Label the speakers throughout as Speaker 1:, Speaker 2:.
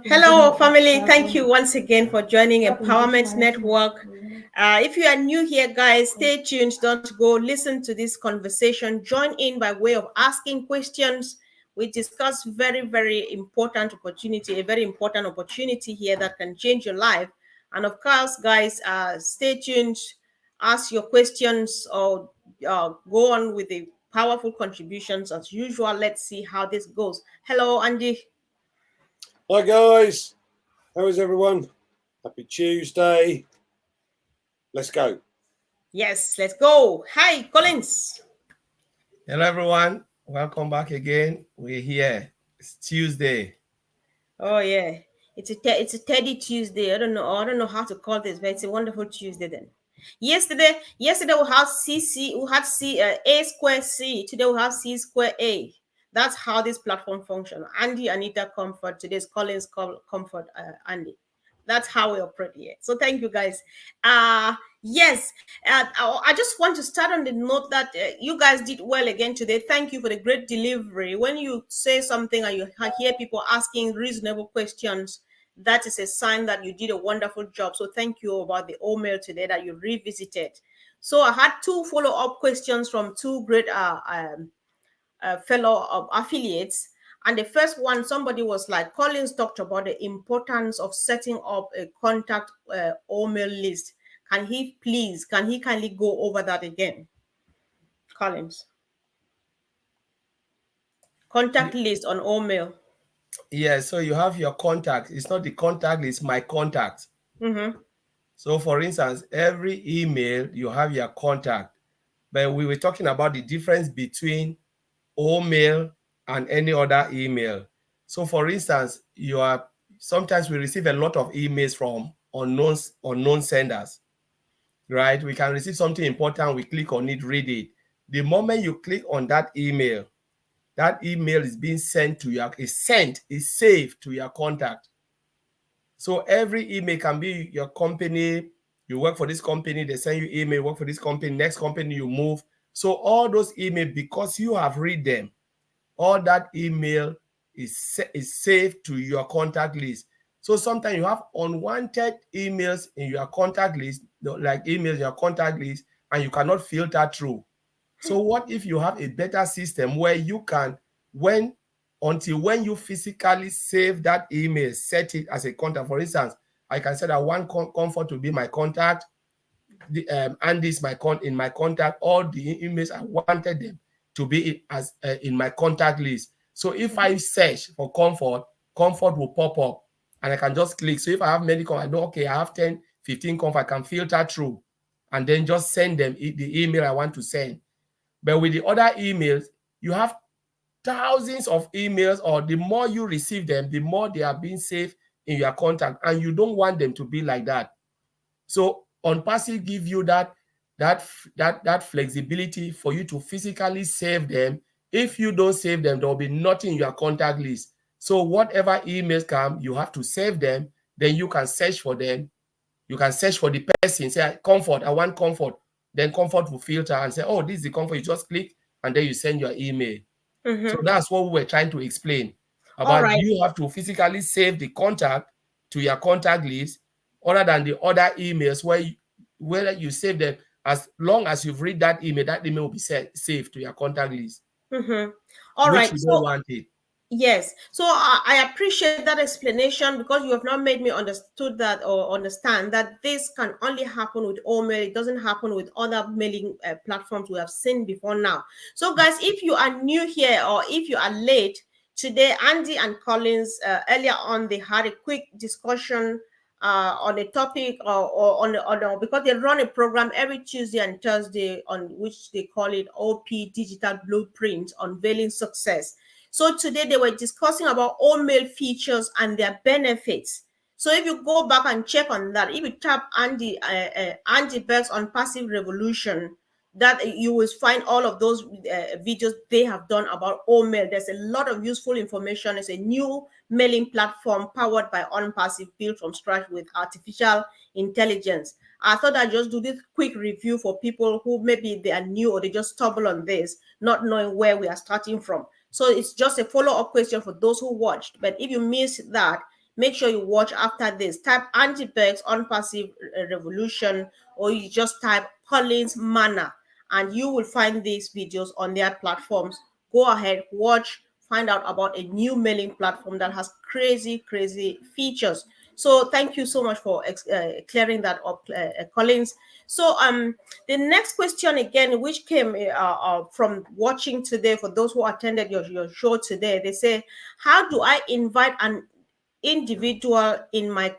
Speaker 1: Hello, family. Thank you once again for joining Empowerment Network. If you are new here, guys, stay tuned. Don't go. Listen to this conversation. Join in by way of asking questions. We discuss very important opportunity, a very important opportunity here that can change your life. And of course, guys, stay tuned. Ask your questions or go on with the powerful contributions as usual. Let's see how this goes. Hello, Andy.
Speaker 2: Hi guys, how is everyone? Happy Tuesday. Let's go.
Speaker 1: Yes, let's go. Hi, Collins.
Speaker 3: Hello, everyone. Welcome back again. We're here. It's Tuesday.
Speaker 1: Oh yeah, it's a Teddy Tuesday. I don't know how to call this, but it's a wonderful Tuesday then. Yesterday we had we had A square C. Today we have C square A. That's how this platform functions. Andy, Anita, Comfort. Today's Collins, Comfort, Andy. That's how we operate here. So thank you, guys. Yes, I just want to start on the note that you guys did well again today. Thank you for the great delivery. When you say something and you hear people asking reasonable questions, that is a sign that you did a wonderful job. So thank you about the email today that you revisited. So I had two follow-up questions from two great fellow affiliates. And the first one, somebody was like, Collins talked about the importance of setting up a contact email list. Can he kindly go over that again? Collins. Contact list on email.
Speaker 3: Yeah, so you have your contact. It's not the contact list, my contact.
Speaker 1: Mm-hmm.
Speaker 3: So for instance, every email, you have your contact. But we were talking about the difference between mail and any other email. So for instance, sometimes we receive a lot of emails from unknown senders, right? We can receive something important, we click on it, read it. The moment you click on that email is being sent to is saved to your contact. So every email can be your company. You work for this company, they send you email, work for this company, next company you move. So all those emails, because you have read them, all that email is saved to your contact list. So sometimes you have unwanted emails in your contact list, like emails in your contact list, and you cannot filter through. So what if you have a better system where you can, until when you physically save that email, set it as a contact. For instance, I can set that one comfort to be my contact, and this in my contact, all the emails I wanted them to be in my contact list. So if I search for comfort will pop up and I can just click. So if I have many comfort, I know, okay, I have 10, 15 comfort, I can filter through and then just send them the email I want to send. But with the other emails, you have thousands of emails, or the more you receive them, the more they are being saved in your contact, and you don't want them to be like that. So ONPASSIVE give you that flexibility for you to physically save them. If you don't save them, there will be nothing in your contact list. So whatever emails come, you have to save them. Then you can search for them. You can search for the person, say comfort, I want comfort. Then comfort will filter and say, oh, this is the comfort. You just click and then you send your email.
Speaker 1: Mm-hmm.
Speaker 3: So that's what we were trying to explain
Speaker 1: All
Speaker 3: about.
Speaker 1: right.
Speaker 3: You have to physically save the contact to your contact list, other than the other emails where you save them. As long as you've read that email will be saved to your contact list.
Speaker 1: Mm-hmm. All
Speaker 3: which
Speaker 1: right.
Speaker 3: you don't want it.
Speaker 1: Yes. So I appreciate that explanation, because you have not made me understood that or understand that this can only happen with email. It doesn't happen with other mailing platforms we have seen before now. So guys, if you are new here or if you are late, today Andy and Collins earlier on, they had a quick discussion on a topic because they run a program every Tuesday and Thursday on which they call it OP Digital Blueprint, Unveiling Success. So today they were discussing about email features and their benefits. So if you go back and check on that, if you tap Andy Berg's ONPASSIVE Revolution, that you will find all of those videos they have done about email. There's a lot of useful information. It's a new mailing platform powered by ONPASSIVE, built from scratch with artificial intelligence. I thought I'd just do this quick review for people who maybe they are new or they just stumble on this, not knowing where we are starting from. So it's just a follow-up question for those who watched. But if you missed that, make sure you watch after this. Type anti-pegs on passive revolution, or you just type Collins Manor, and you will find these videos on their platforms. Go ahead, watch, find out about a new mailing platform that has crazy, crazy features. So thank you so much for clearing that up, Collins. So the next question again, which came from watching today, for those who attended your show today, they say, how do I invite an individual in my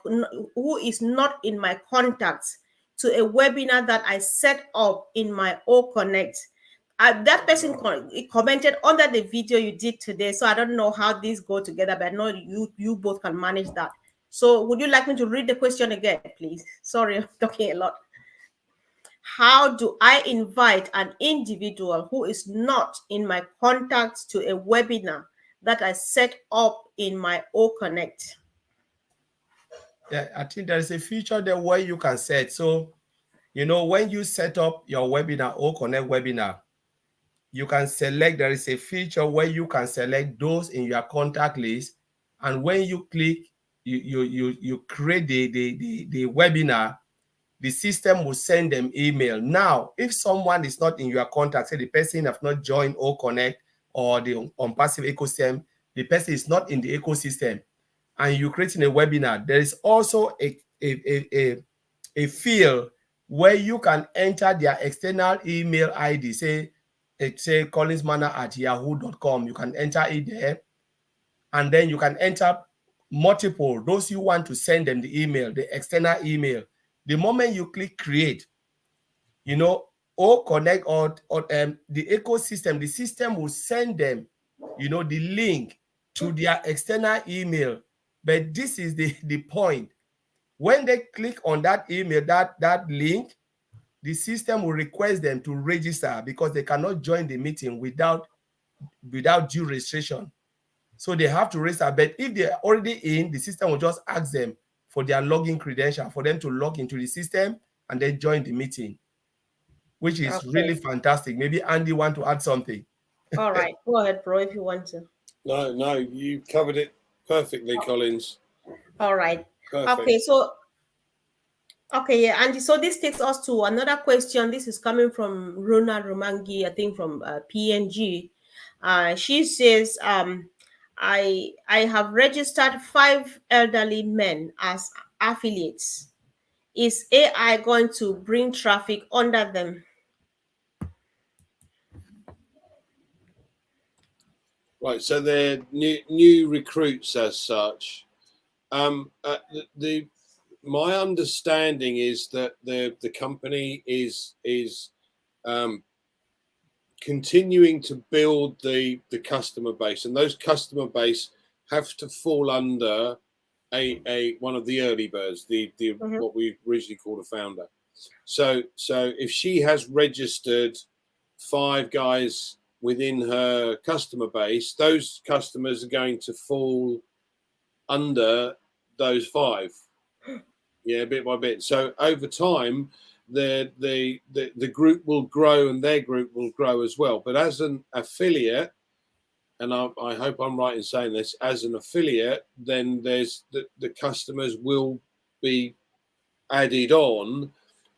Speaker 1: who is not in my contacts to a webinar that I set up in my O Connect? That person commented under the video you did today, so I don't know how these go together, but I know you both can manage that. So would you like me to read the question again, please? Sorry, I'm talking a lot. How do I invite an individual who is not in my contacts to a webinar that I set up in my O Connect?
Speaker 3: Yeah, I think there is a feature there where you can set. So, when you set up your webinar or Connect webinar, you can select, there is a feature where you can select those in your contact list. And when you click, you create the webinar, the system will send them email. Now, if someone is not in your contact, say the person have not joined O Connect or the ONPASSIVE ecosystem, the person is not in the ecosystem, and you're creating a webinar, there is also a field where you can enter their external email ID, say collinsmanor@yahoo.com. You can enter it there, and then you can enter multiple, those you want to send them the email, the external email. The moment you click create, or connect or the ecosystem, the system will send them, the link to their external email. But this is the point. When they click on that email, that link, the system will request them to register, because they cannot join the meeting without due registration. So they have to register. But if they're already in, the system will just ask them for their login credential for them to log into the system and then join the meeting, which is really fantastic. Maybe Andy want to add something.
Speaker 1: All right, go ahead, bro, if you want to.
Speaker 2: No, you covered it perfectly, Collins.
Speaker 1: All right.
Speaker 2: Perfect.
Speaker 1: Okay, yeah, Andy. So this takes us to another question. This is coming from Rona Romangi, I think from PNG. She says, I have registered 5 elderly men as affiliates. Is AI going to bring traffic under them?
Speaker 2: Right, so they're new recruits as such. My understanding is that the company is continuing to build the customer base, and those customer base have to fall under a one of the early birds, the what we originally called a founder. So if she has registered 5 guys within her customer base, those customers are going to fall under those 5, bit by bit. So over time, the group will grow and their group will grow as well. But as an affiliate, and I hope I'm right in saying this, as an affiliate, then there's the customers will be added on,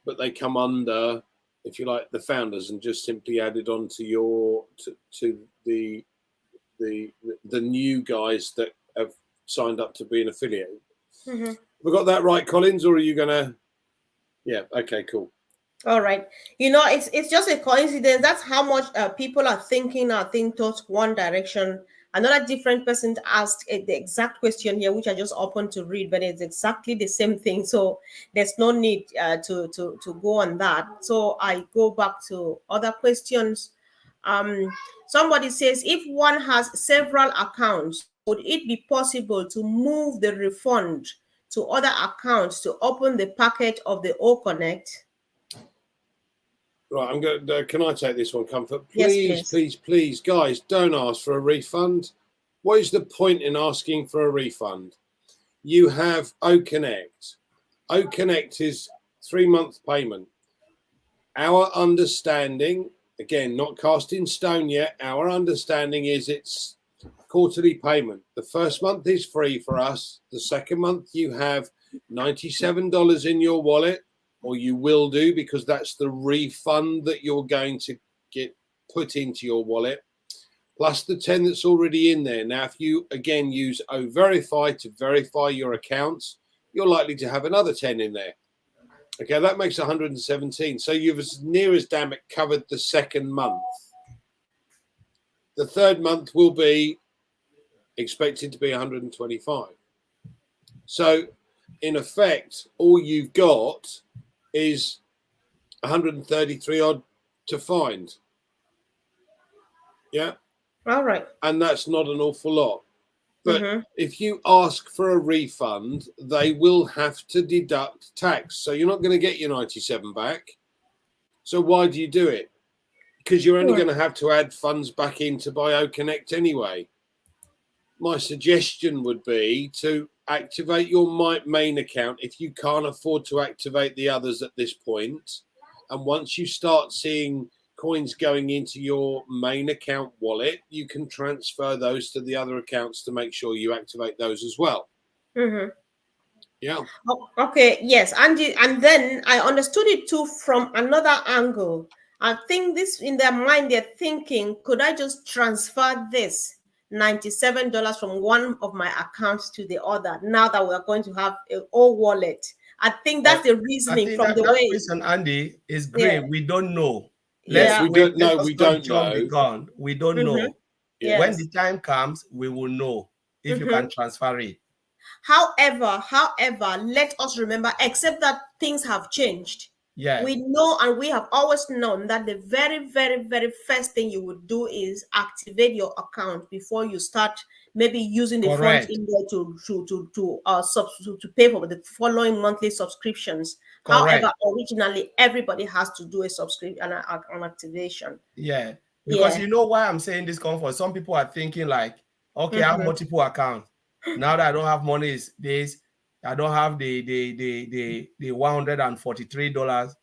Speaker 2: but they come under, if you like, the founders, and just simply added on to your to the new guys that have signed up to be an affiliate. Have we got that right, Collins, or are you gonna? Yeah. Okay. Cool.
Speaker 1: All right. It's just a coincidence. That's how much people are thinking towards one direction. Another different person asked the exact question here, which I just opened to read, but it's exactly the same thing. So there's no need to go on that. So I go back to other questions. Somebody says, if one has several accounts, would it be possible to move the refund to other accounts to open the packet of the O Connect?
Speaker 2: Right, I'm going. Can I take this one, Comfort? Please,
Speaker 1: yes,
Speaker 2: please, guys, don't ask for a refund. What is the point in asking for a refund? You have O Connect. O Connect is 3-month payment. Our understanding again, not cast in stone yet. Our understanding is it's quarterly payment. The first month is free for us. The second month you have $97 in your wallet, or you will do, because that's the refund that you're going to get put into your wallet, plus the 10 that's already in there. Now, if you again use O-Verify to verify your accounts, you're likely to have another 10 in there. Okay, that makes 117. So you've as near as damn it covered the second month. The third month will be expected to be 125. So in effect, all you've got is 133 odd to find. Yeah.
Speaker 1: All right.
Speaker 2: And that's not an awful lot. But if you ask for a refund, they will have to deduct tax. So you're not going to get your 97 back. So why do you do it? Because you're only going to have to add funds back into BioConnect anyway. My suggestion would be to activate your main account if you can't afford to activate the others at this point. And once you start seeing coins going into your main account wallet, you can transfer those to the other accounts to make sure you activate those as well. Yeah.
Speaker 1: Okay. Yes, and then I understood it too from another angle. I think this, in their mind, they're thinking, could I just transfer this $97 from one of my accounts to the other now that we're going to have a whole wallet? I think that's the reasoning from the
Speaker 3: that
Speaker 1: way.
Speaker 3: question, Andy, is great.
Speaker 1: Yeah.
Speaker 3: We don't know.
Speaker 2: Yes, we don't know. We don't know.
Speaker 3: We don't know.
Speaker 1: Yes.
Speaker 3: When the time comes, we will know if you can transfer it.
Speaker 1: However, let us remember, except that things have changed.
Speaker 3: Yeah.
Speaker 1: We know, and we have always known, that the very, very, very first thing you would do is activate your account before you start maybe using the funds in there to pay for the following monthly subscriptions.
Speaker 3: Correct.
Speaker 1: However, originally everybody has to do a subscription, an activation.
Speaker 3: Yeah. Because you know why I'm saying this, comfort. Some people are thinking like, okay, I have multiple accounts. Now that I don't have money I don't have the $143.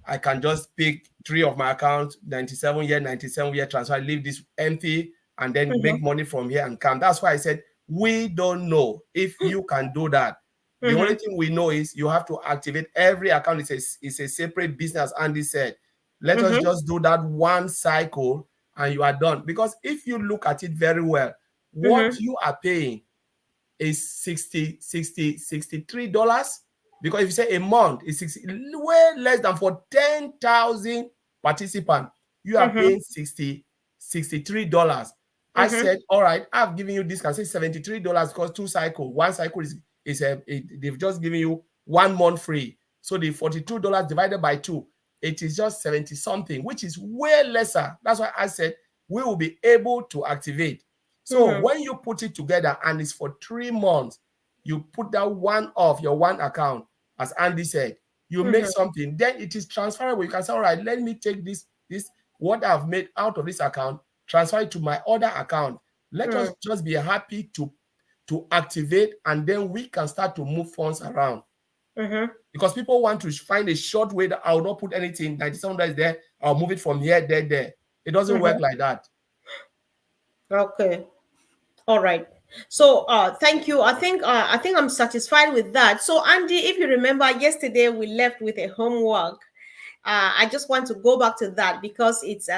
Speaker 3: I can just pick 3 of my accounts, 97 year transfer, leave this empty, and then make money from here and come. That's why I said we don't know if you can do that. The only thing we know is you have to activate every account. It's a separate business, Andy said. Let us just do that one cycle and you are done. Because if you look at it very well, what you are paying is $63. Because if you say a month is way less than for 10,000 participants, you are paying $63. I said, all right, I've given you this. I say $73 because 2 cycles. One cycle they've just given you 1 month free. So the $42 divided by 2, it is just 70 something, which is way lesser. That's why I said we will be able to activate. So when you put it together and it's for 3 months, you put that one off your one account, as Andy said, you make something, then it is transferable. You can say, all right, let me take this what I've made out of this account, transfer it to my other account. Let us just be happy to activate, and then we can start to move funds around. Because people want to find a short way that I will not put anything, $97 is there, I'll move it from here, there. It doesn't work like that.
Speaker 1: Okay. All right. So thank you. I think I'm satisfied with that. So Andy, if you remember, yesterday we left with a homework. I just want to go back to that because it's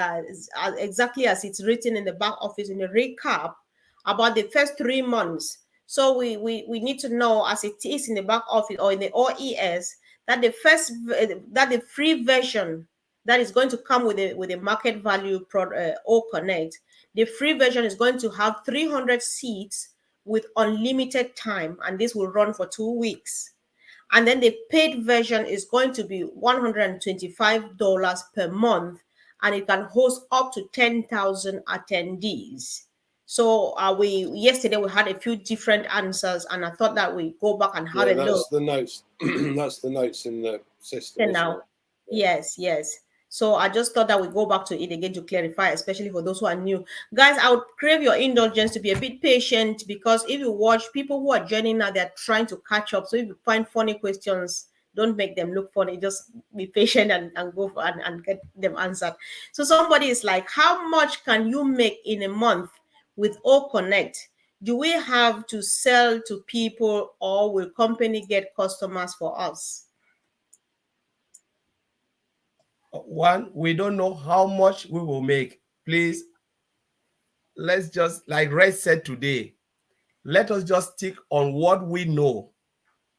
Speaker 1: exactly as it's written in the back office in the recap about the first 3 months. So we need to know, as it is in the back office or in the OES, that the free version that is going to come with a market value O Connect, the free version is going to have 300 seats with unlimited time, and this will run for 2 weeks. And then the paid version is going to be $125 per month, and it can host up to 10,000 attendees. So yesterday we had a few different answers, and I thought that we go back and have a look.
Speaker 2: That's the notes. That's the notes in the system.
Speaker 1: Now, yes. So I just thought that we go back to it again to clarify, especially for those who are new. Guys, I would crave your indulgence to be a bit patient, because if you watch people who are joining now, they're trying to catch up. So if you find funny questions, don't make them look funny. Just be patient and go for, and get them answered. So somebody is like, how much can you make in a month with O Connect? Do we have to sell to people, or will company get customers for us?
Speaker 3: One, we don't know how much we will make. Please, let's just, like Red said today, let us just stick on what we know.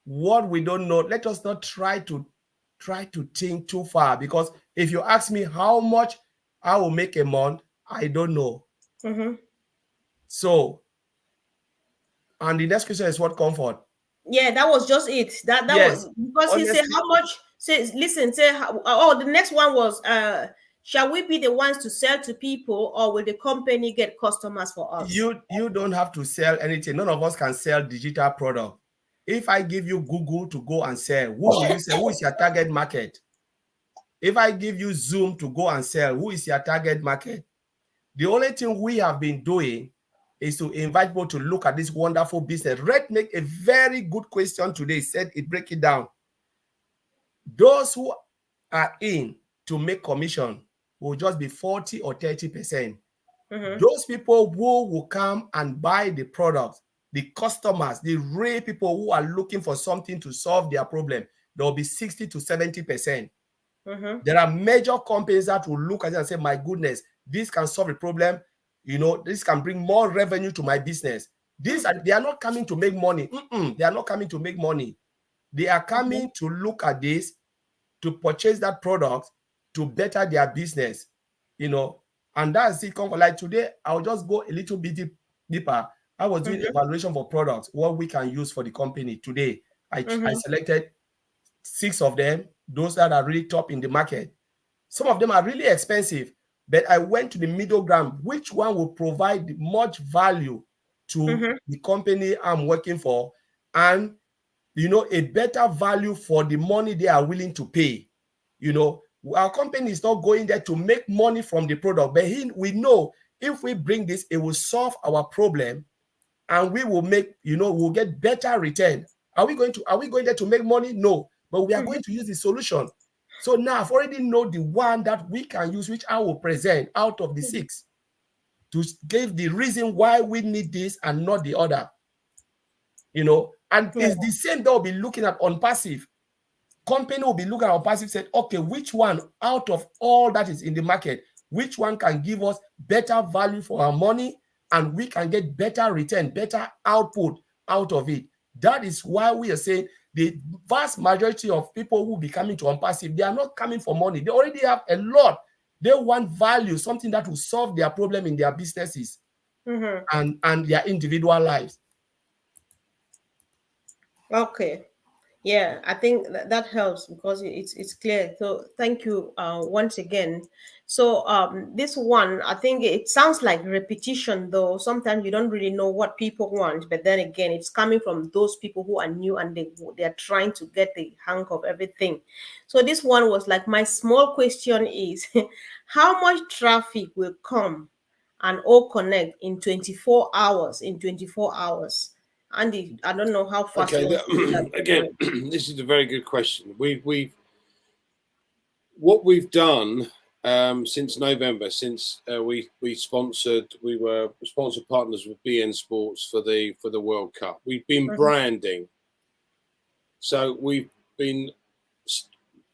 Speaker 3: What we don't know, let us not try to think too far, because if you ask me how much I will make a month, I don't know.
Speaker 1: Mm-hmm.
Speaker 3: So, and the next question is what comfort?
Speaker 1: Yeah, that was just it. That
Speaker 3: Yes,
Speaker 1: was because he said
Speaker 3: honestly,
Speaker 1: how much. Say, listen, say oh, the next one was shall we be the ones to sell to people, or will the company get customers for us?
Speaker 3: you don't have to sell anything. None of us can sell digital product. If I give you Google to go and sell, who will you sell? Who is your target market? If I give you Zoom to go and sell, who is your target market? The only thing we have been doing is to invite people to look at this wonderful business. Red make a very good question today. He said it, break it down. Those who are in to make commission will just be 40 or 30%.
Speaker 1: Mm-hmm.
Speaker 3: Those people who will come and buy the product, the customers, the real people who are looking for something to solve their problem, there will be 60 to 70%.
Speaker 1: Mm-hmm.
Speaker 3: There are major companies that will look at it and say, my goodness, this can solve a problem. You know, this can bring more revenue to my business. They are not coming to make money. They are not coming to make money. They are coming to look at this, to purchase that product, to better their business, you know. And that's it. Like today, I'll just go a little bit deeper. I was doing evaluation for products, what we can use for the company today. I selected 6 of them, those that are really top in the market. Some of them are really expensive, but I went to the middle ground. Which one will provide much value to the company I'm working for, and you know, a better value for the money they are willing to pay? You know, our company is not going there to make money from the product, but we know if we bring this, it will solve our problem, and we will make, you know, we'll get better return. Are we going there to make money? No, but we are going to use the solution. So now I've already know the one that we can use, which I will present out of the 6 to give the reason why we need this and not the other. You know, and it's the same that we'll be looking at on passive. Company will be looking at ONPASSIVE, said, okay, which one out of all that is in the market, which one can give us better value for our money, and we can get better return, better output out of it. That is why we are saying the vast majority of people who will be coming to ONPASSIVE, they are not coming for money. They already have a lot. They want value, something that will solve their problem in their businesses and their individual lives.
Speaker 1: Okay. Yeah, I think that helps because it's clear. So thank you once again. So this one, I think it sounds like repetition, though. Sometimes you don't really know what people want, but then again, it's coming from those people who are new and they're trying to get the hang of everything. So this one was like, my small question is, how much traffic will come and all connect in 24 hours? In 24 hours. Andy, I don't know how fast you
Speaker 2: Okay,
Speaker 1: want to do that.
Speaker 2: again, this is a very good question. What we've done since November, since we were sponsored partners with BN Sports for the World Cup. We've been branding, so we've been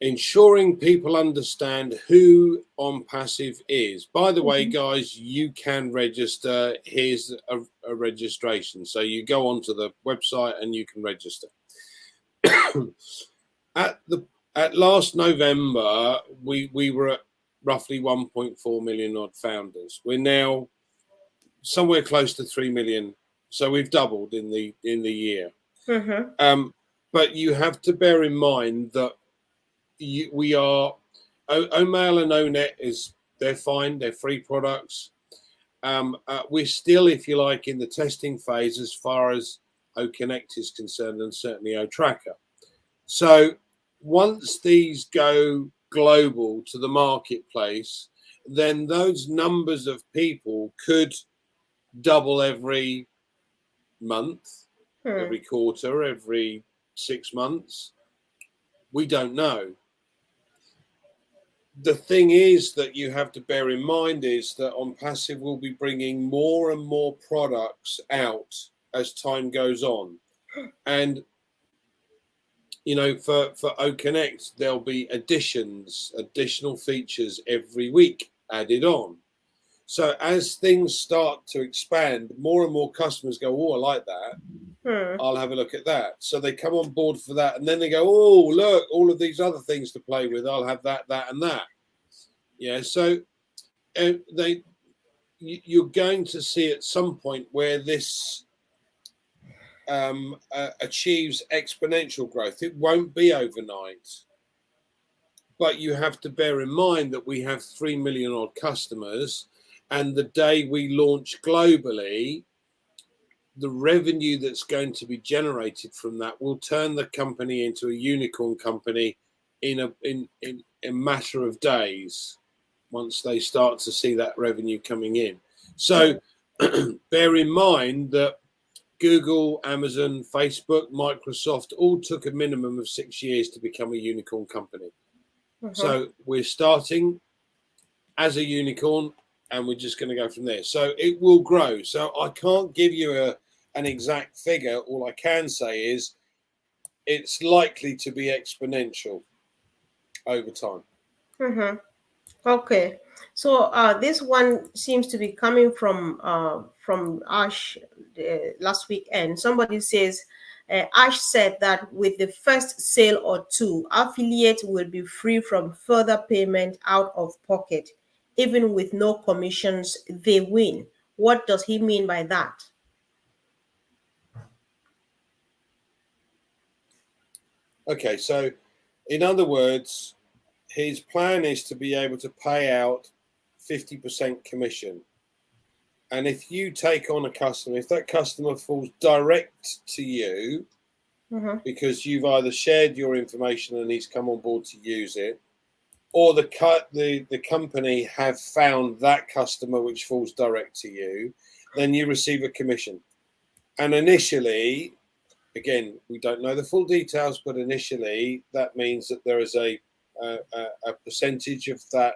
Speaker 2: ensuring people understand who ONPASSIVE is. By the way, guys, you can register. Here's a registration. So you go onto the website and you can register. At last November, we were at roughly 1.4 million odd founders. We're now somewhere close to 3 million. So we've doubled in the year. But you have to bear in mind that we are Omail and Onet they're fine, they're free products. We're still, if you like, in the testing phase as far as OConnect is concerned, and certainly OTracker. So once these go global to the marketplace, then those numbers of people could double every month, every quarter, every 6 months. We don't know. The thing is that you have to bear in mind is that ONPASSIVE will be bringing more and more products out as time goes on. And, you know, for OConnect, there'll be additional features every week added on. So as things start to expand, more and more customers go, oh, I like that. I'll have a look at that. So they come on board for that. And then they go, oh, look, all of these other things to play with. I'll have that, that, and that. Yeah. So you're going to see at some point where this achieves exponential growth. It won't be overnight. But you have to bear in mind that we have 3 million odd customers. And the day we launch globally, the revenue that's going to be generated from that will turn the company into a unicorn company in a matter of days once they start to see that revenue coming in. So bear in mind that Google, Amazon, Facebook, Microsoft all took a minimum of 6 years to become a unicorn company. So we're starting as a unicorn, and we're just going to go from there. So it will grow. So I can't give you an exact figure. All I can say is it's likely to be exponential over time.
Speaker 1: Okay. So this one seems to be coming from Ash last weekend. Somebody says, Ash said that with the first sale or two, affiliates will be free from further payment out of pocket. Even with no commissions, they win. What does he mean by that?
Speaker 2: Okay, so in other words, his plan is to be able to pay out 50% commission. And if you take on a customer, if that customer falls direct to you, because you've either shared your information and he's come on board to use it, or the company have found that customer which falls direct to you, then you receive a commission. And initially, again, we don't know the full details, but initially that means that there is a percentage of that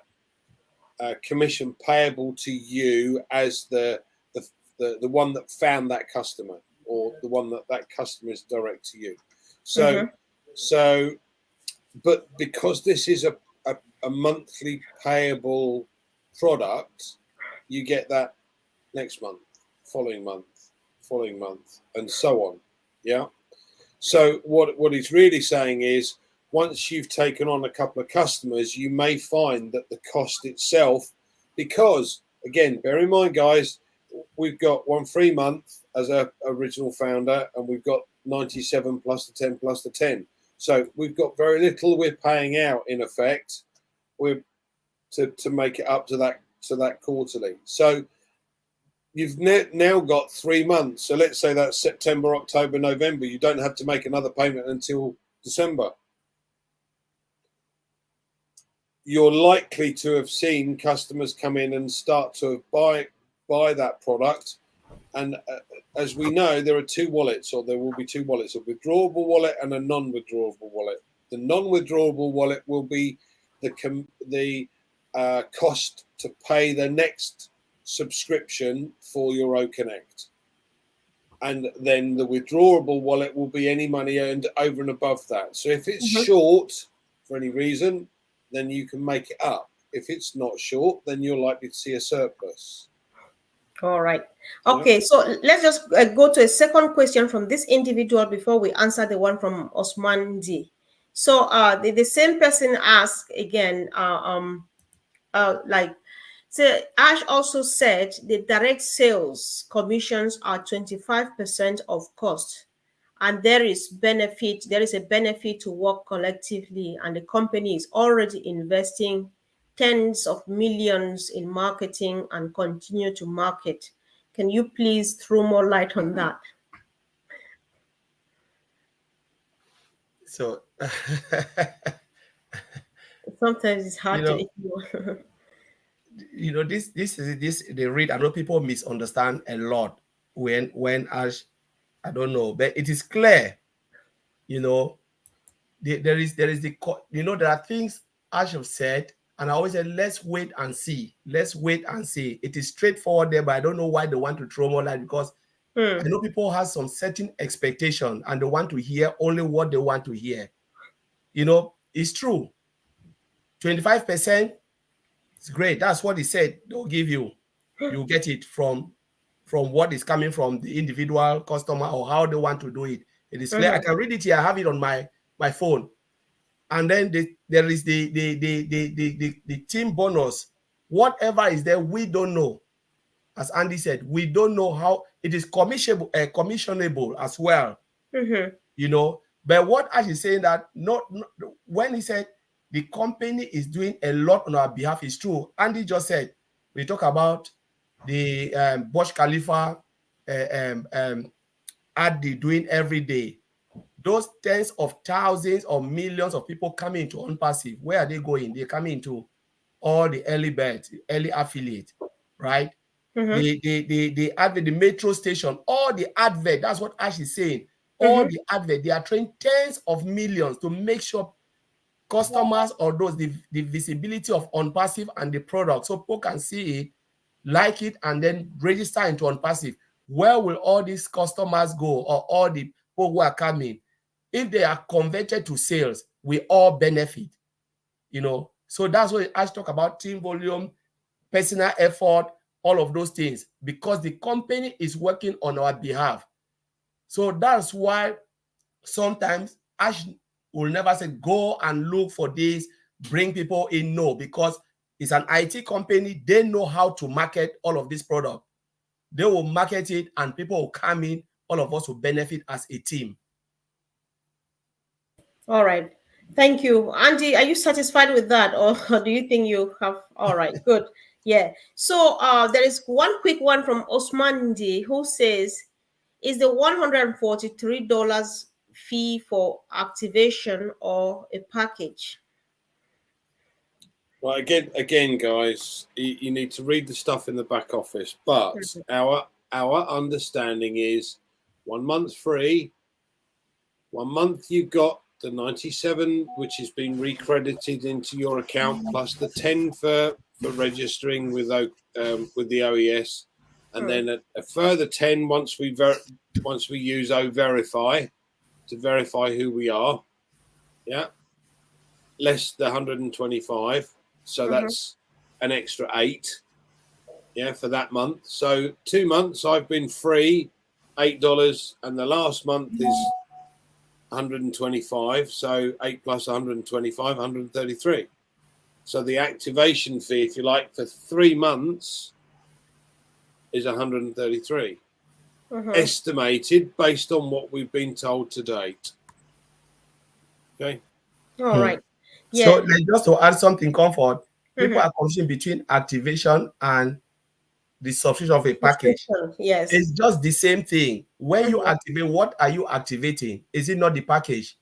Speaker 2: commission payable to you as the one that found that customer, or the one that customer is direct to you. So but because this is a monthly payable product, you get that next month, following month, and so on. Yeah. So what he's really saying is, once you've taken on a couple of customers, you may find that the cost itself, because again, bear in mind, guys, we've got 1 free month as a original founder, and we've got 97 plus the 10 plus the 10. So we've got very little we're paying out in effect. We're to make it up to that quarterly. So you've now got 3 months. So let's say that's September, October, November. You don't have to make another payment until December. You're likely to have seen customers come in and start to buy that product. And as we know, there are 2 wallets, or there will be 2 wallets, a withdrawable wallet and a non-withdrawable wallet. The non-withdrawable wallet will be the cost to pay the next subscription for your OConnect. And then the withdrawable wallet will be any money earned over and above that. So if it's short for any reason, then you can make it up. If it's not short, then you're likely to see a surplus. All
Speaker 1: right. Okay, so let's just go to a second question from this individual before we answer the one from Osman D. So the same person asked again, so Ash also said the direct sales commissions are 25% of cost, and there is a benefit to work collectively, and the company is already investing tens of millions in marketing and continue to market. Can you please throw more light on that?
Speaker 3: So
Speaker 1: sometimes it's hard to ignore.
Speaker 3: This they read. I know people misunderstand a lot when Ash, I don't know, but it is clear, there is the there are things I have said, and I always say let's wait and see. Let's wait and see. It is straightforward there, but I don't know why they want to throw more light, because I know people have some certain expectation and they want to hear only what they want to hear. It's true. 25%. It's great. That's what he said. They'll give you. You get it from what is coming from the individual customer or how they want to do it. It is clear. I can read it here. I have it on my phone. And then there is the team bonus. Whatever is there, we don't know. As Andy said, we don't know how it is commissionable as well. But what Ash is saying that when he said the company is doing a lot on our behalf is true. Andy just said we talk about the Burj Khalifa ad they doing every day. Those tens of thousands or millions of people coming into ONPASSIVE, where are they going? They're coming into all the early birds, early affiliate, right? The advert, the metro station, all the advert, that's what Ash is saying. All the advert, they are trained tens of millions to make sure customers or those the visibility of ONPASSIVE and the product, so people can see it, like it, and then register into ONPASSIVE. Where will all these customers go, or all the people who are coming? If they are converted to sales, we all benefit. So that's why I talk about team volume, personal effort, all of those things, because the company is working on our behalf. So that's why sometimes Ash will never say, go and look for this, bring people in. No, because it's an IT company. They know how to market all of this product. They will market it and people will come in. All of us will benefit as a team.
Speaker 1: All right. Thank you. Andy, are you satisfied with that? Or do you think you have? All right, good. Yeah. So there is one quick one from Osmandi who says, is the $143 fee for activation or a package?
Speaker 2: Well, again, guys, you need to read the stuff in the back office. But our understanding is 1 month free. 1 month you've got the 97, which has been recredited into your account, plus the 10 for registering with the OES, and then a further 10 once we use Verify to verify who we are. Yeah, less the 125. So that's an extra 8, for that month. So 2 months I've been free, $8, and the last month is 125. So 8 plus 125, 133. So the activation fee, if you like, for 3 months is 133, estimated based on what we've been told to date. Okay.
Speaker 1: All right.
Speaker 3: Yeah. So just to add something, Comfort, people are confusing between activation and the subscription of a package.
Speaker 1: Yes.
Speaker 3: It's just the same thing. When you activate, what are you activating? Is it not the package?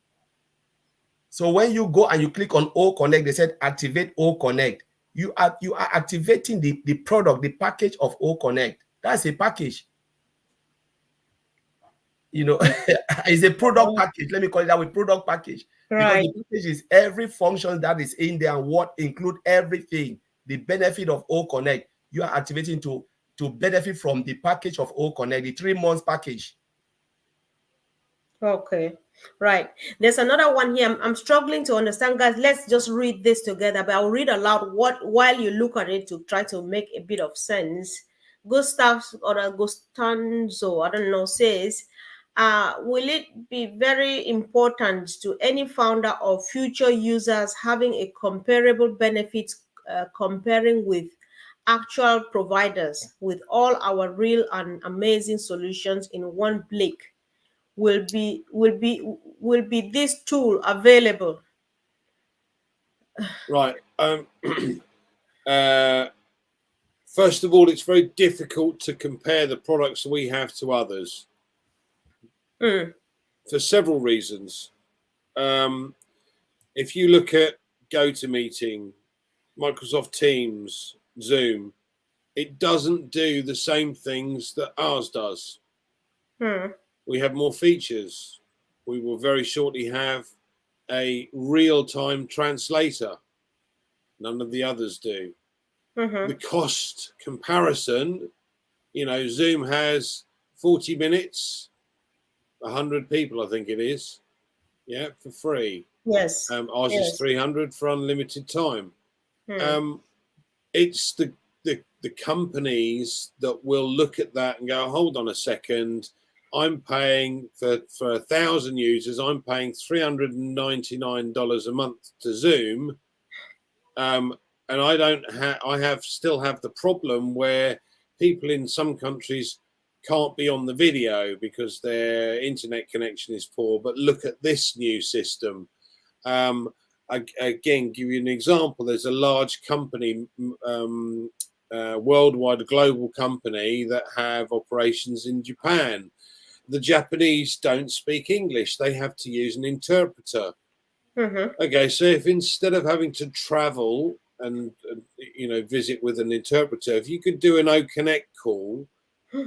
Speaker 3: So when you go and you click on O Connect, they said activate O Connect. You are activating the product, the package of O Connect. That's a package. It's a product package. Let me call it that way, product package. Right. Because the package is every function that is in there and what include everything. The benefit of O Connect, you are activating to benefit from the package of O Connect, the 3 months package.
Speaker 1: Okay, right. There's another one here. I'm struggling to understand, guys. Let's just read this together, but I'll read aloud while you look at it to try to make a bit of sense. Gustav or Gustanzo, I don't know, says, will it be very important to any founder or future users having a comparable benefit comparing with actual providers with all our real and amazing solutions in one click? Will be this tool available?
Speaker 2: Right. First of all, it's very difficult to compare the products we have to others for several reasons. If you look at GoToMeeting, Microsoft Teams, Zoom, it doesn't do the same things that ours does. We have more features. We will very shortly have a real-time translator. None of the others do. The cost comparison, you know, Zoom has 40 minutes, 100 people, I think it is, yeah, for free.
Speaker 1: Yes.
Speaker 2: Ours is 300 for unlimited time. It's the companies that will look at that and go, hold on a second, I'm paying for 1,000 users, I'm paying $399 a month to Zoom, and I still have the problem where people in some countries can't be on the video because their internet connection is poor. But look at this new system. Again, give you an example. There's a large company, worldwide global company that have operations in Japan. The Japanese don't speak English. They have to use an interpreter. Okay, so if instead of having to travel and you know, visit with an interpreter, if you could do an O Connect call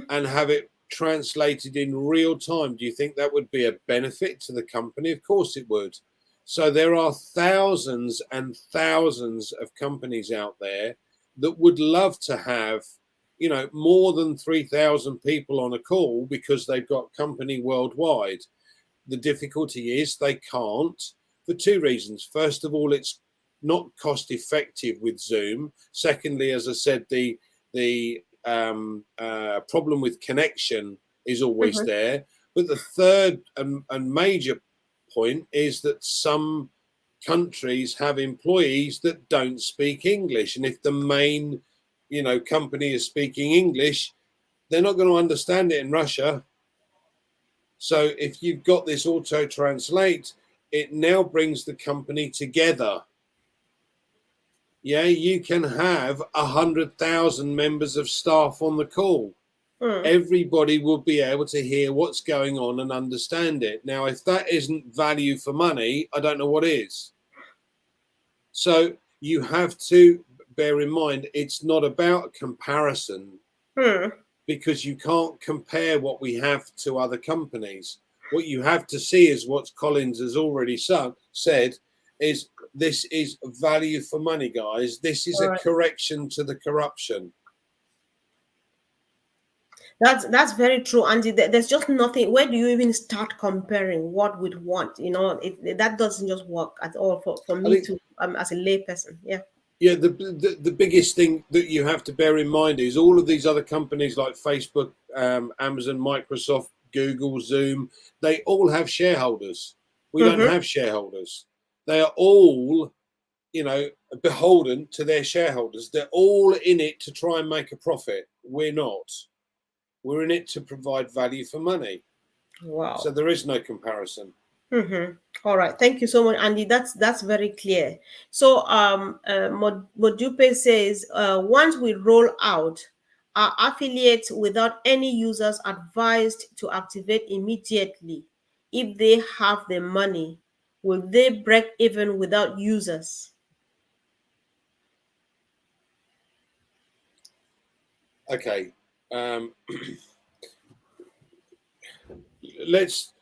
Speaker 2: and have it translated in real time, do you think that would be a benefit to the company? Of course it would. So there are thousands and thousands of companies out there that would love to have, you know, more than 3,000 people on a call because they've got company worldwide. The difficulty is they can't for two reasons. First of all, it's not cost effective with Zoom. Secondly, as I said, the problem with connection is always there. But the third and major point is that some countries have employees that don't speak English, and if the main, you know, company is speaking English, they're not going to understand it in Russia. So if you've got this auto translate, it now brings the company together. Yeah, you can have 100,000 members of staff on the call. Everybody will be able to hear what's going on and understand it. Now, if that isn't value for money, I don't know what is. So you have to bear in mind, it's not about comparison because you can't compare what we have to other companies. What you have to see is what Collins has already said is this is value for money, guys. This is a correction to the corruption.
Speaker 1: That's very true, Andy. There's just nothing. Where do you even start comparing what with what? You know, that doesn't just work at all for me to as a layperson. Yeah.
Speaker 2: Yeah, the biggest thing that you have to bear in mind is all of these other companies like Facebook, Amazon, Microsoft, Google, Zoom, they all have shareholders. We don't have shareholders. They are all, you know, beholden to their shareholders. They're all in it to try and make a profit. We're not. We're in it to provide value for money.
Speaker 1: Wow.
Speaker 2: So there is no comparison.
Speaker 1: All right. Thank you so much, Andy. That's very clear. So Modupe says, once we roll out, are affiliates without any users advised to activate immediately? If they have the money, will they break even without users?
Speaker 2: Okay. Let's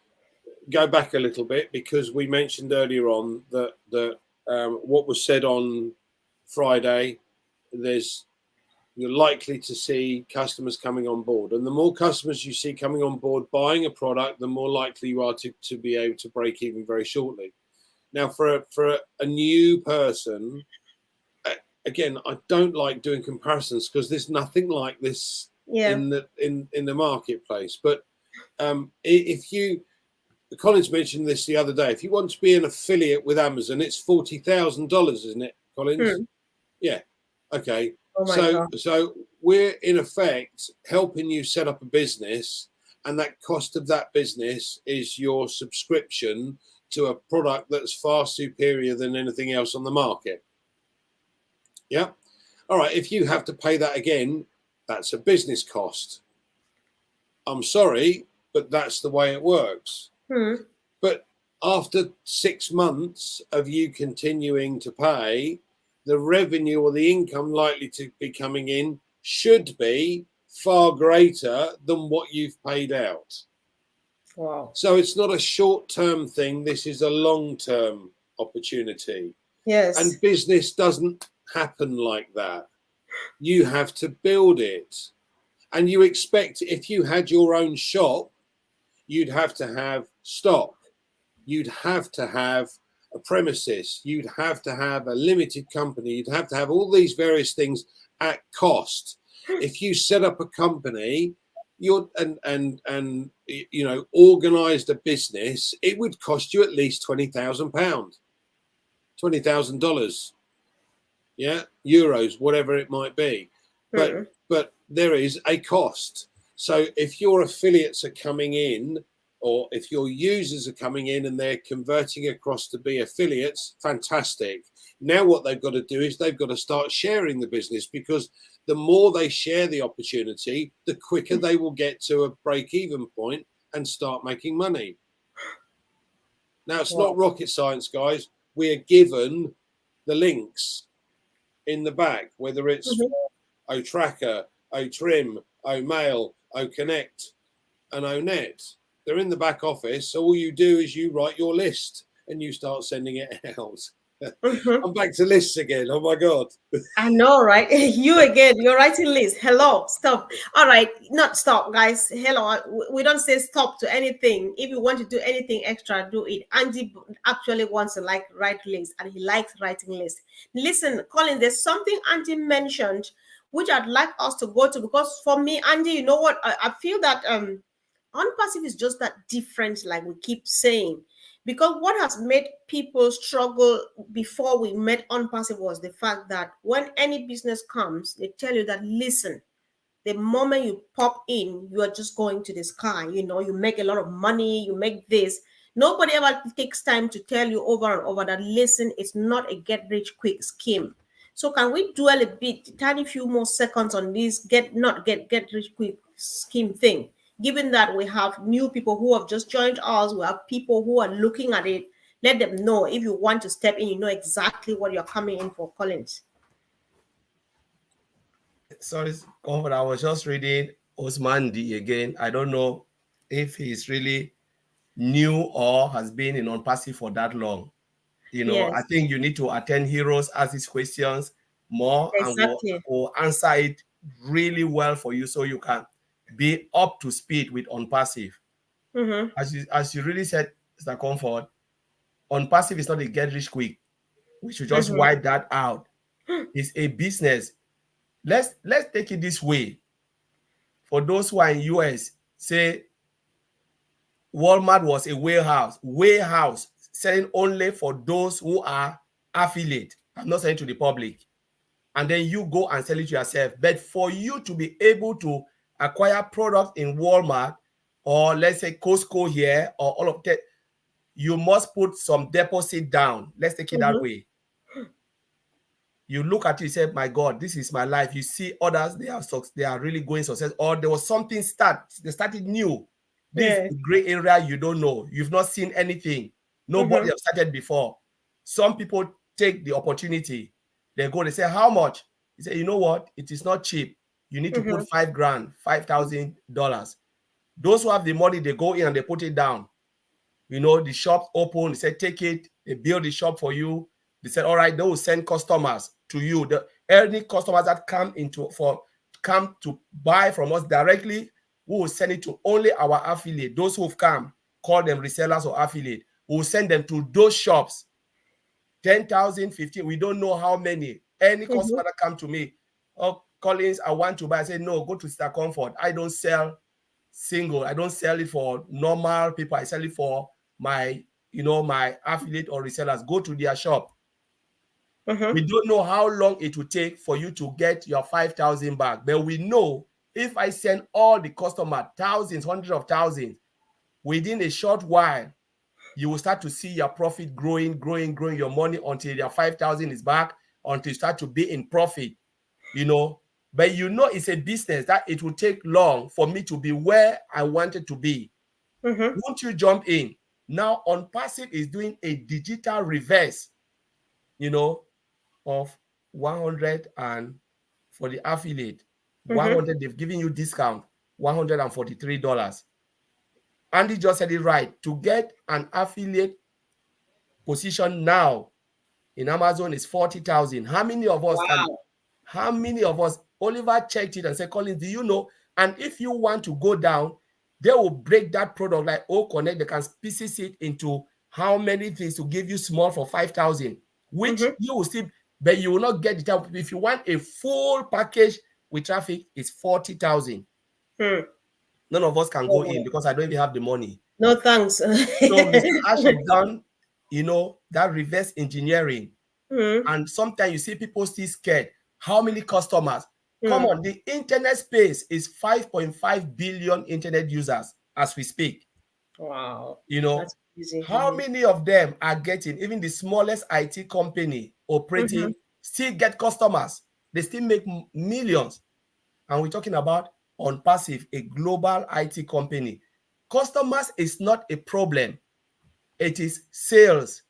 Speaker 2: go back a little bit because we mentioned earlier on that what was said on Friday, you're likely to see customers coming on board, and the more customers you see coming on board buying a product, the more likely you are to be able to break even very shortly. Now, for a new person, again, I don't like doing comparisons because there's nothing like this in the marketplace. But if you, Collins mentioned this the other day, if you want to be an affiliate with Amazon, it's $40,000, isn't it, Collins? Yeah. Okay. So we're in effect helping you set up a business, and that cost of that business is your subscription to a product that's far superior than anything else on the market. Yeah. All right. If you have to pay that again, that's a business cost. I'm sorry, but that's the way it works. But after 6 months of you continuing to pay, the revenue or the income likely to be coming in should be far greater than what you've paid out.
Speaker 1: Wow.
Speaker 2: So it's not a short-term thing. This is a long-term opportunity.
Speaker 1: Yes.
Speaker 2: And business doesn't happen like that. You have to build it. And you expect, if you had your own shop, you'd have to have stock. You'd have to have a premises. You'd have to have a limited company. You'd have to have all these various things at cost. If you set up a company, you're and you know, organized a business, it would cost you at least £20,000, $20,000, yeah, euros, whatever it might be. But there is a cost. So if your affiliates are coming in, or if your users are coming in and they're converting across to be affiliates, fantastic. Now what they've got to do is they've got to start sharing the business, because the more they share the opportunity, the quicker they will get to a break-even point and start making money. Now, it's not rocket science, guys. We are given the links in the back, whether it's OTracker, OTrim, OMail, OConnect, and ONet. They're in the back office. So all you do is you write your list and you start sending it out. I'm back to lists again. Oh my God.
Speaker 1: I know, right? You again, you're writing lists. Hello, stop. All right, not stop, guys. Hello, we don't say stop to anything. If you want to do anything extra, do it. Andy actually wants to like write lists, and he likes writing lists. Listen, Colin, there's something Andy mentioned which I'd like us to go to, because for me, Andy, you know what? I feel that ONPASSIVE is just that different, like we keep saying. Because what has made people struggle before we met ONPASSIVE was the fact that when any business comes, they tell you that, listen, the moment you pop in, you are just going to the sky. You know, you make a lot of money, you make this. Nobody ever takes time to tell you over and over that, listen, it's not a get rich quick scheme. So can we dwell a bit, tiny few more seconds on this get rich quick scheme thing? Given that we have new people who have just joined us, we have people who are looking at it. Let them know, if you want to step in, you know exactly what you're coming in for, Collins.
Speaker 3: Sorry, Comfort, I was just reading Osman D again. I don't know if he's really new or has been in ONPASSIVE for that long. You know, I
Speaker 1: Yes,
Speaker 3: think you need to attend Heroes, ask these questions more, and
Speaker 1: exactly.
Speaker 3: we'll answer it really well for you, so you can be up to speed with ONPASSIVE. As you really said, Mr. Comfort, ONPASSIVE is not a get rich quick. We should just wipe that out. It's a business. Let's take it this way. For those who are in US, say Walmart was a warehouse selling only for those who are affiliate. I'm not selling to the public. And then you go and sell it yourself. But for you to be able to acquire products in Walmart, or let's say Costco here, or all of that, you must put some deposit down. Let's take it that way. You look at it, you say, my God, this is my life. You see others, they are really going success, or there was something they started new. This is
Speaker 1: Yes.
Speaker 3: a gray area you don't know. You've not seen anything. Nobody have started before. Some people take the opportunity. They go, they say, how much? You say, you know what? It is not cheap. You need to put $5,000, $5,000. Those who have the money, they go in and they put it down. You know, the shop open, they said, take it, they build the shop for you. They said, all right, they will send customers to you. Any customers that come to buy from us directly, we will send it to only our affiliate. Those who've come, call them resellers or affiliate. We will send them to those shops. 10,000, 15, we don't know how many. Any customer that come to me, oh, Collins, I want to buy. I say, no, go to Mr. Comfort. I don't sell single. I don't sell it for normal people. I sell it for my affiliate or resellers. Go to their shop. We don't know how long it will take for you to get your 5,000 back, but we know if I send all the customer thousands, hundreds of thousands, within a short while, you will start to see your profit growing your money until your 5,000 is back, until you start to be in profit, But it's a business that it will take long for me to be where I wanted to be. Won't you jump in? Now, ONPASSIVE is doing a digital reverse, of 100, and for the affiliate, 100, they've given you discount, $143. Andy just said it right. To get an affiliate position now in Amazon is 40,000. How many of us can?
Speaker 1: Wow.
Speaker 3: How many of us? Oliver checked it and said, Collins, do you know? And if you want to go down, they will break that product like O Connect. They can pieces it into how many things to give you small for 5,000, which you will see, but you will not get the type. If you want a full package with traffic, it's 40,000. None of us can go in because I don't even have the money.
Speaker 1: No thanks.
Speaker 3: So Mr. Ash has done, that reverse engineering. And sometimes you see people still scared. How many customers? Come on, the internet space is 5.5 billion internet users as we speak.
Speaker 1: Wow.
Speaker 3: That's easy. How many of them are getting, even the smallest IT company operating, still get customers? They still make millions. And we're talking about ONPASSIVE, a global IT company. Customers is not a problem. It is sales.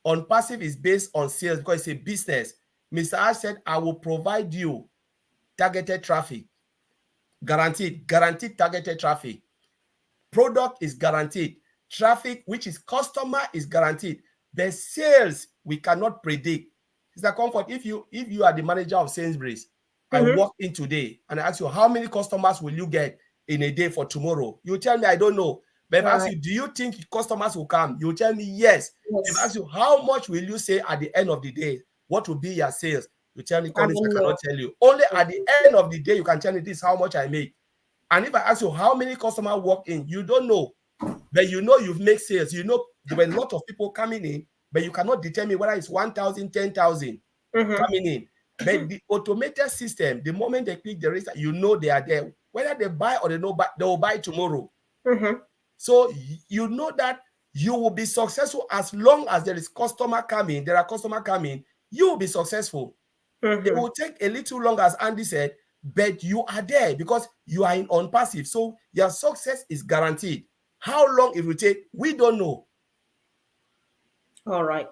Speaker 3: ONPASSIVE is based on sales because it's a business. Mr. Ash said, I will provide you targeted traffic. Guaranteed targeted traffic. Product is guaranteed. Traffic, which is customer, is guaranteed. The sales, we cannot predict. Mr. Comfort, if you are the manager of Sainsbury's, I walk in today and I ask you, how many customers will you get in a day for tomorrow? You tell me, I don't know. But if I ask you, do you think customers will come? You tell me, yes. If I ask you, how much will you say at the end of the day? What will be your sales? You tell me, Collins, I cannot tell you. Only at the end of the day, you can tell me this, how much I make. And if I ask you how many customers walk in, you don't know. But you know you've made sales. You know there were a lot of people coming in, but you cannot determine whether it's 1,000, 10,000 coming in. But the automated system, the moment they click the register, you know they are there. Whether they buy or they don't buy, they will buy tomorrow. So you know that you will be successful as long as there is customer coming. There are customers coming. You will be successful. It will take a little longer, as Andy said, but you are there because you are in ONPASSIVE. So your success is guaranteed. How long it will take, we don't know.
Speaker 1: All right.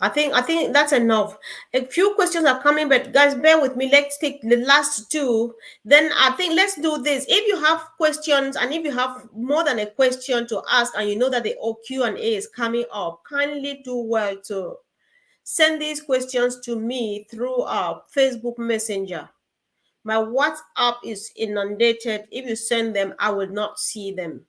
Speaker 1: I think that's enough. A few questions are coming, but guys, bear with me. Let's take the last two. Then I think let's do this. If you have questions and if you have more than a question to ask and you know that the Q&A is coming up, kindly do well to send these questions to me through our Facebook Messenger. My WhatsApp is inundated. If you send them, I will not see them.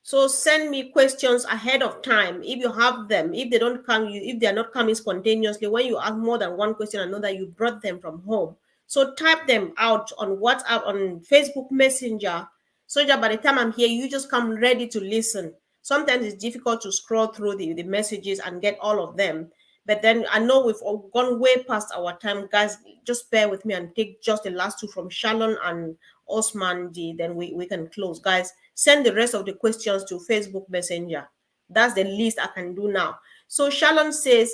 Speaker 1: So send me questions ahead of time if you have them. If they don't come, if they are not coming spontaneously, when you ask more than one question, I know that you brought them from home. So type them out on WhatsApp, on Facebook Messenger, so that by the time I'm here, you just come ready to listen. Sometimes it's difficult to scroll through the messages and get all of them. But then I know we've gone way past our time. Guys, just bear with me and take just the last two from Shalon and Osman D. Then we can close. Guys, send the rest of the questions to Facebook Messenger. That's the least I can do now. So Shalom says,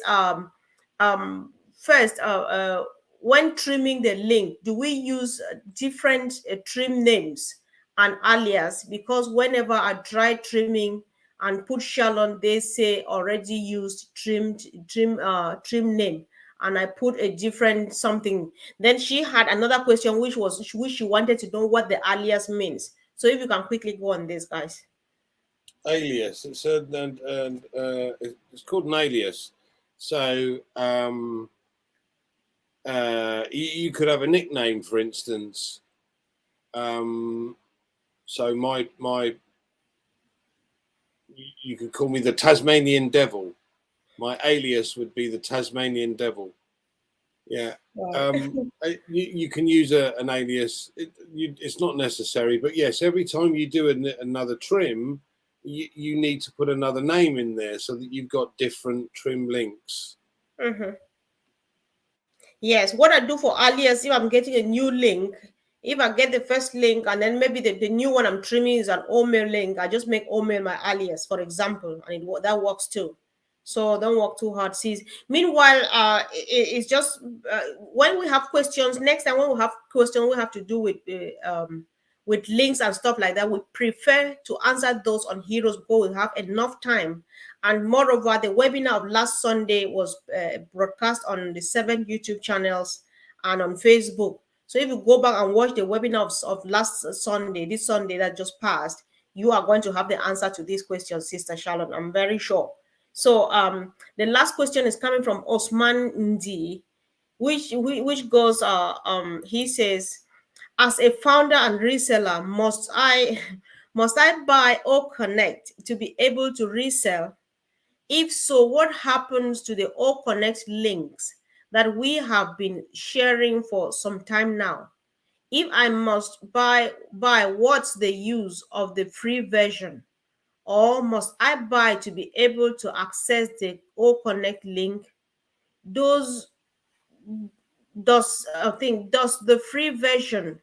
Speaker 1: first, when trimming the link, do we use different trim names and alias? Because whenever I try trimming and put Shalom, they say already used trim name, and I put a different something. Then she had another question, which she wanted to know what the alias means. So if you can quickly go on this, guys.
Speaker 2: Alias. It's called an alias. So you could have a nickname, for instance. So you could call me the Tasmanian Devil. My alias would be the Tasmanian Devil. Yeah. Wow. You can use an alias. It's not necessary, but yes, every time you do another trim, you need to put another name in there so that you've got different trim links.
Speaker 1: Yes, what I do for alias, if I'm getting a new link, if I get the first link and then maybe the new one I'm trimming is an OMail link, I just make OMail my alias, for example, and that works too. So don't work too hard, sis. Meanwhile, it's just when we have questions, next time when we have questions, we have to do with links and stuff like that. We prefer to answer those on Heroes because we have enough time. And moreover, the webinar of last Sunday was broadcast on the 7 YouTube channels and on Facebook. So if you go back and watch the webinar of last Sunday, this Sunday that just passed, you are going to have the answer to this question, Sister Charlotte. I'm very sure. So the last question is coming from Osman Ndi, which goes he says, as a founder and reseller, must I buy or connect to be able to resell? If so, what happens to the All Connect links that we have been sharing for some time now? If I must buy, what's the use of the free version? Or must I buy to be able to access the All Connect link? Does does the free version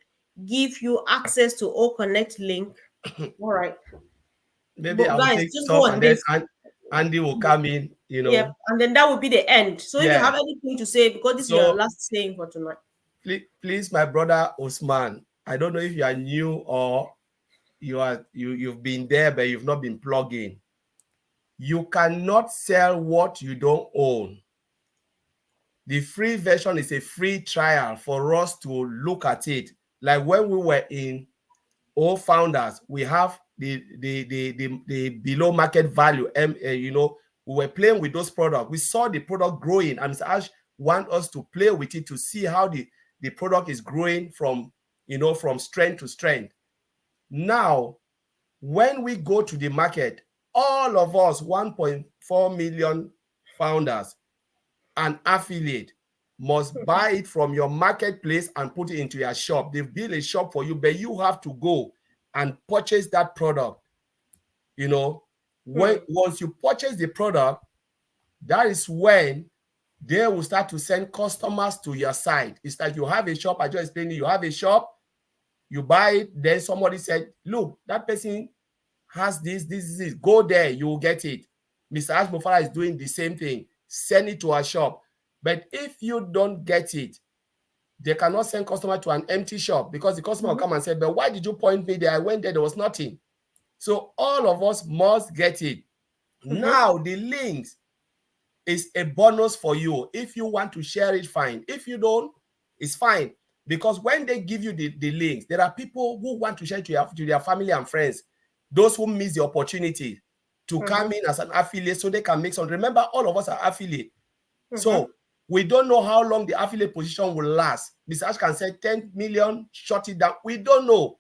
Speaker 1: give you access to All Connect link? All right.
Speaker 3: Maybe
Speaker 1: But
Speaker 3: I'll
Speaker 1: guys,
Speaker 3: take
Speaker 1: just
Speaker 3: some
Speaker 1: go on
Speaker 3: and then
Speaker 1: this.
Speaker 3: Andy will come in,
Speaker 1: Yep, and then that will be the end. So if you
Speaker 3: Yeah.
Speaker 1: have anything to say, because this is your
Speaker 3: So
Speaker 1: last saying for tonight.
Speaker 3: please, my brother Osman, I don't know if you are new or you've been there, but you've not been plugged in. You cannot sell what you don't own. The free version is a free trial for us to look at it. Like when we were in All Founders, we have the below market value. We were playing with those products. We saw the product growing, and Mr. Ash want us to play with it to see how the product is growing from from strength to strength. Now, when we go to the market, all of us 1.4 million founders and affiliate must buy it from your marketplace and put it into your shop. They've built a shop for you, but you have to go and purchase that product. Once you purchase the product, that is when they will start to send customers to your site. It's like you have a shop. I just explained you have a shop, you buy it, then somebody said, look, that person has this. Go there, you will get it. Mr. Ashmofara is doing the same thing. Send it to our shop. But if you don't get it, they cannot send customer to an empty shop, because the customer will come and say, but why did you point me there? I went there was nothing. So all of us must get it. Now the links is a bonus for you. If you want to share it, fine. If you don't, it's fine. Because when they give you the links, there are people who want to share to their family and friends, those who miss the opportunity to come in as an affiliate so they can make some. Remember, all of us are affiliate. So we don't know how long the affiliate position will last. Mr. Ash can say 10 million, shut it down. We don't know.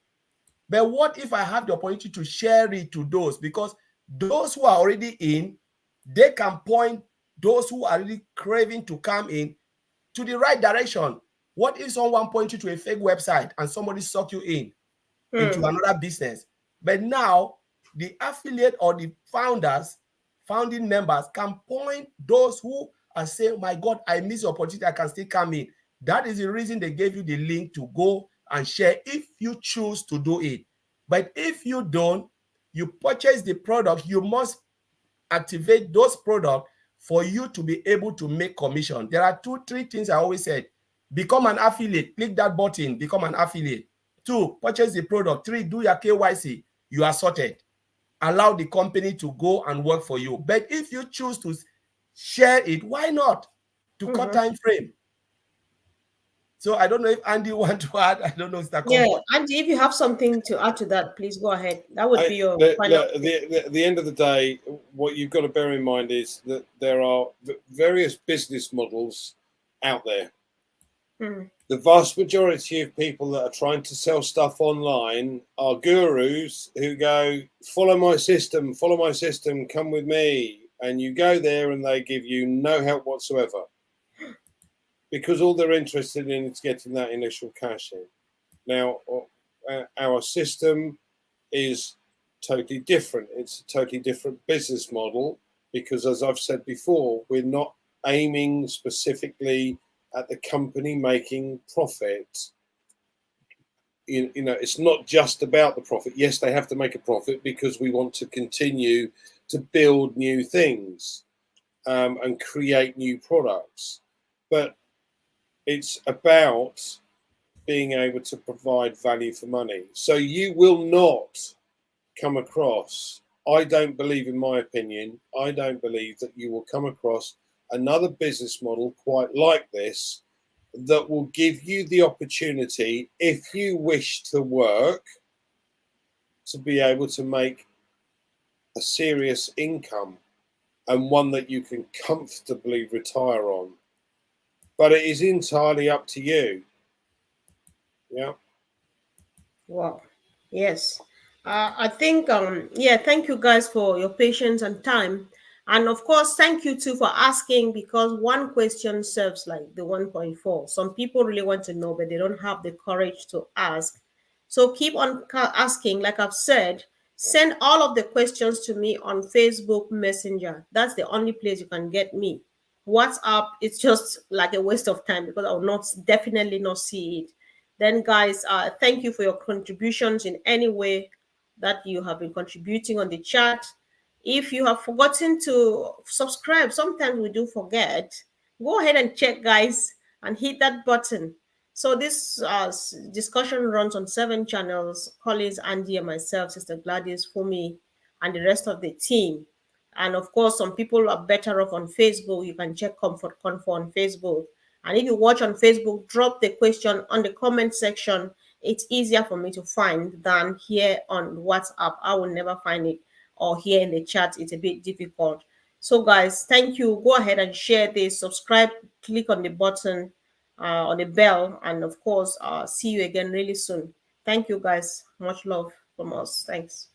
Speaker 3: But what if I have the opportunity to share it to those? Because those who are already in, they can point those who are really craving to come in to the right direction. What if someone points you to a fake website and somebody suck you into another business? But now the affiliate or the founding members can point those who are saying, my God, I miss the opportunity, I can still come in. That is the reason they gave you the link to go and share if you choose to do it. But if you don't, you purchase the product, you must activate those products for you to be able to make commission. There are 2-3 things I always said. Become an affiliate. Click that button, become an affiliate. 2, purchase the product. 3, do your KYC. You are sorted. Allow the company to go and work for you. But if you choose to share it, why not? To cut time frame. So I don't know if Andy want to add. I don't know if that
Speaker 1: Yeah, Andy, if you have something to add to that, please go ahead. That would be your final.
Speaker 2: At the end of the day, what you've got to bear in mind is that there are various business models out there. The vast majority of people that are trying to sell stuff online are gurus who go, follow my system, come with me. And you go there and they give you no help whatsoever, because all they're interested in is getting that initial cash in. Now, our system is totally different. It's a totally different business model, because, as I've said before, we're not aiming specifically at the company making profit. It's not just about the profit. Yes, they have to make a profit because we want to continue to build new things and create new products. But it's about being able to provide value for money. So you will not come across, I don't believe, in my opinion, I don't believe that you will come across another business model quite like this that will give you the opportunity, if you wish to work, to be able to make a serious income and one that you can comfortably retire on. But it is entirely up to you. Yeah.
Speaker 1: Wow. Yes. I think, yeah, thank you guys for your patience and time. And of course, thank you too for asking, because one question serves like the 1.4. Some people really want to know, but they don't have the courage to ask. So keep on asking. Like I've said, send all of the questions to me on Facebook Messenger. That's the only place you can get me. WhatsApp, it's just like a waste of time because I will not definitely not see it. Then, guys, thank you for your contributions in any way that you have been contributing on the chat. If you have forgotten to subscribe, sometimes we do forget. Go ahead and check, guys, and hit that button. So this discussion runs on 7 channels. Collins, Andy, and myself, Sister Gladys, Fumi, and the rest of the team. And of course, some people are better off on Facebook. You can check Comfort Comfort on Facebook. And if you watch on Facebook, drop the question on the comment section. It's easier for me to find than here on WhatsApp. I will never find it. Or here in the chat, it's a bit difficult. So, guys, thank you. Go ahead and share this. Subscribe. Click on the button, on the bell. And of course, see you again really soon. Thank you, guys. Much love from us. Thanks.